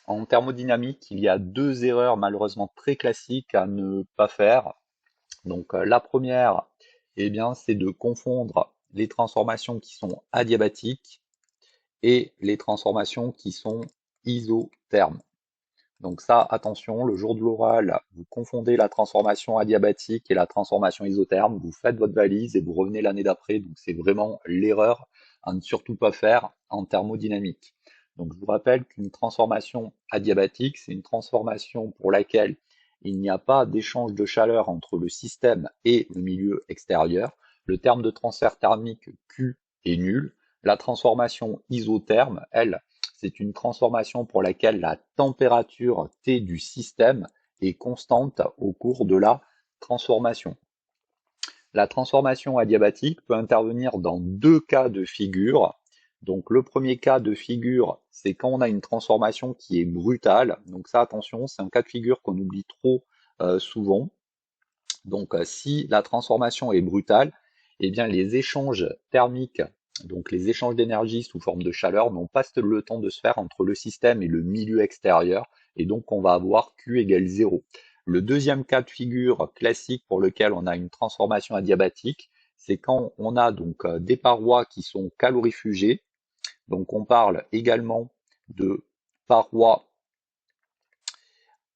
En thermodynamique, il y a deux erreurs malheureusement très classiques à ne pas faire. Donc la première, eh bien, c'est de confondre les transformations qui sont adiabatiques et les transformations qui sont isothermes. Donc ça, attention, le jour de l'oral, vous confondez la transformation adiabatique et la transformation isotherme, vous faites votre valise et vous revenez l'année d'après. Donc c'est vraiment l'erreur à ne surtout pas faire en thermodynamique. Donc je vous rappelle qu'une transformation adiabatique, c'est une transformation pour laquelle il n'y a pas d'échange de chaleur entre le système et le milieu extérieur. Le terme de transfert thermique Q est nul. La transformation isotherme, elle, c'est une transformation pour laquelle la température T du système est constante au cours de la transformation. La transformation adiabatique peut intervenir dans deux cas de figure. Donc le premier cas de figure, c'est quand on a une transformation qui est brutale. Donc ça, attention, c'est un cas de figure qu'on oublie trop souvent. Donc si la transformation est brutale, eh bien les échanges thermiques, donc les échanges d'énergie sous forme de chaleur, n'ont pas le temps de se faire entre le système et le milieu extérieur, et donc on va avoir Q égale 0. Le deuxième cas de figure classique pour lequel on a une transformation adiabatique, c'est quand on a donc des parois qui sont calorifugées. Donc on parle également de parois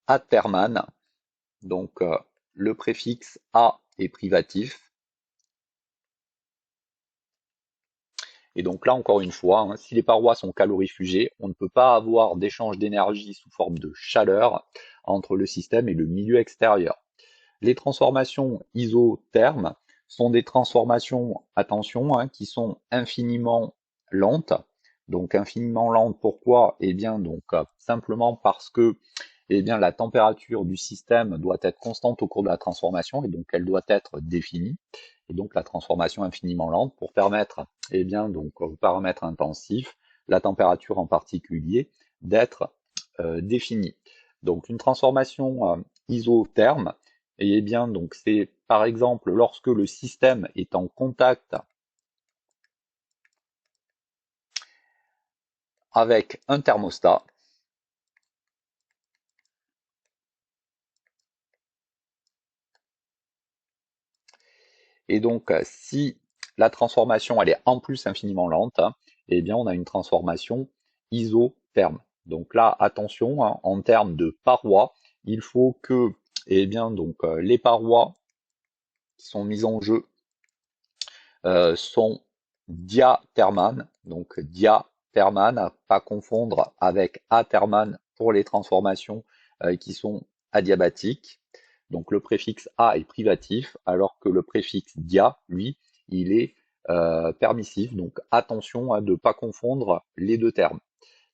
athermanes. Donc le préfixe A est privatif. Et donc là, encore une fois, hein, si les parois sont calorifugées, on ne peut pas avoir d'échange d'énergie sous forme de chaleur entre le système et le milieu extérieur. Les transformations isothermes sont des transformations, attention, hein, qui sont infiniment lentes. Donc infiniment lentes, pourquoi? Eh bien donc simplement parce que eh bien, la température du système doit être constante au cours de la transformation et donc elle doit être définie. Et donc la transformation infiniment lente pour permettre eh bien, donc, aux paramètres intensifs, la température en particulier, d'être définie. Donc une transformation isotherme, et eh bien donc c'est par exemple lorsque le système est en contact avec un thermostat. Et donc si la transformation elle est en plus infiniment lente, hein, eh bien on a une transformation isotherme. Donc là, attention, hein, en termes de parois, il faut que eh bien donc les parois qui sont mises en jeu sont diathermanes, donc diathermanes, à pas confondre avec athermane pour les transformations qui sont adiabatiques. Donc le préfixe a est privatif, alors que le préfixe dia, lui, il est permissif. Donc attention à ne pas confondre les deux termes.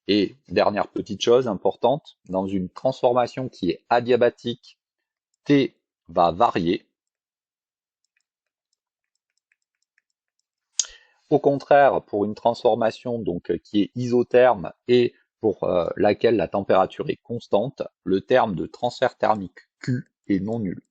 Et dernière petite chose importante, dans une transformation qui est adiabatique, T va varier. Au contraire, pour une transformation donc qui est isotherme et pour laquelle la température est constante, le terme de transfert thermique Q est non nul.